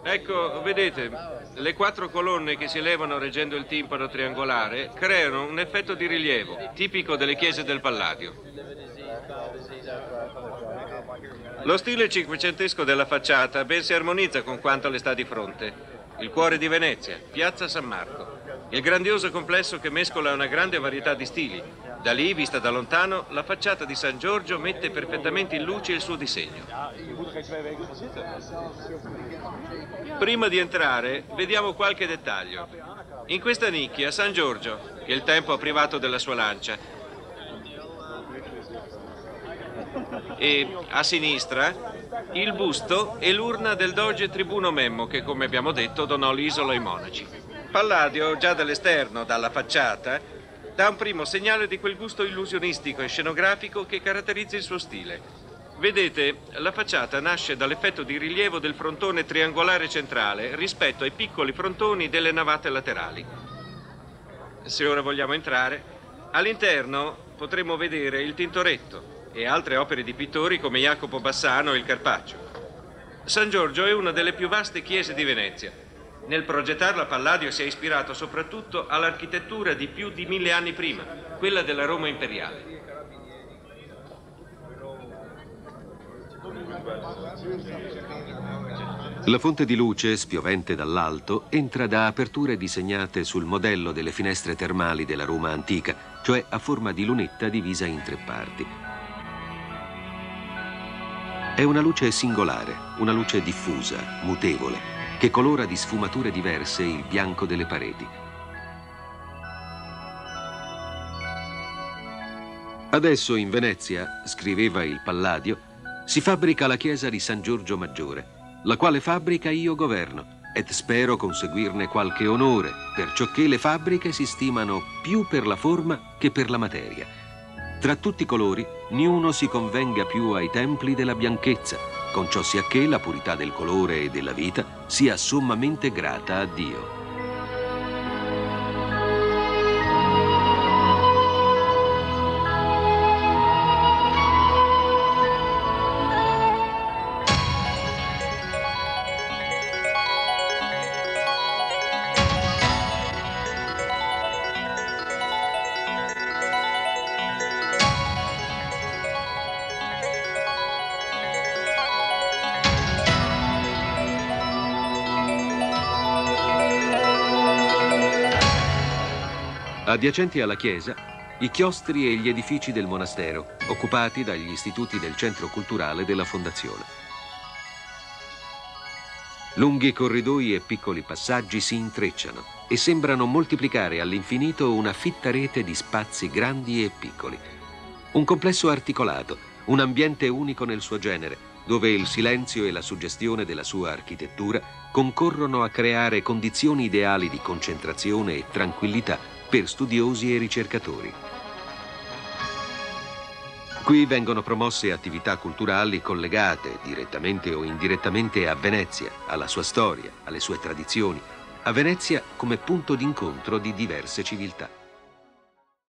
Ecco, vedete, le 4 colonne che si elevano reggendo il timpano triangolare creano un effetto di rilievo, tipico delle chiese del Palladio. Lo stile cinquecentesco della facciata ben si armonizza con quanto le sta di fronte. Il cuore di Venezia, Piazza San Marco. Il grandioso complesso che mescola una grande varietà di stili. Da lì, vista da lontano, la facciata di San Giorgio mette perfettamente in luce il suo disegno. Prima di entrare, vediamo qualche dettaglio. In questa nicchia, San Giorgio, che il tempo ha privato della sua lancia. E a sinistra, il busto e l'urna del doge Tribuno Memmo, che, come abbiamo detto, donò l'isola ai monaci. Palladio, già dall'esterno, dalla facciata, dà un primo segnale di quel gusto illusionistico e scenografico che caratterizza il suo stile. Vedete, la facciata nasce dall'effetto di rilievo del frontone triangolare centrale rispetto ai piccoli frontoni delle navate laterali. Se ora vogliamo entrare, all'interno potremo vedere il Tintoretto e altre opere di pittori come Jacopo Bassano e il Carpaccio. San Giorgio è una delle più vaste chiese di Venezia. Nel progettarla Palladio si è ispirato soprattutto all'architettura di più di 1000 anni prima, quella della Roma imperiale. La fonte di luce, spiovente dall'alto, entra da aperture disegnate sul modello delle finestre termali della Roma antica, cioè a forma di lunetta divisa in 3 parti. È una luce singolare, una luce diffusa, mutevole, che colora di sfumature diverse il bianco delle pareti. Adesso in Venezia, scriveva il Palladio, si fabbrica la chiesa di San Giorgio Maggiore, la quale fabbrica io governo, et spero conseguirne qualche onore, perciocché le fabbriche si stimano più per la forma che per la materia. Tra tutti i colori, niuno si convenga più ai templi della bianchezza, con ciò sia che la purità del colore e della vita sia sommamente grata a Dio. Adiacenti alla chiesa, i chiostri e gli edifici del monastero, occupati dagli istituti del centro culturale della fondazione. Lunghi corridoi e piccoli passaggi si intrecciano e sembrano moltiplicare all'infinito una fitta rete di spazi grandi e piccoli. Un complesso articolato, un ambiente unico nel suo genere, dove il silenzio e la suggestione della sua architettura concorrono a creare condizioni ideali di concentrazione e tranquillità per studiosi e ricercatori. Qui vengono promosse attività culturali collegate, direttamente o indirettamente, a Venezia, alla sua storia, alle sue tradizioni, a Venezia come punto d'incontro di diverse civiltà.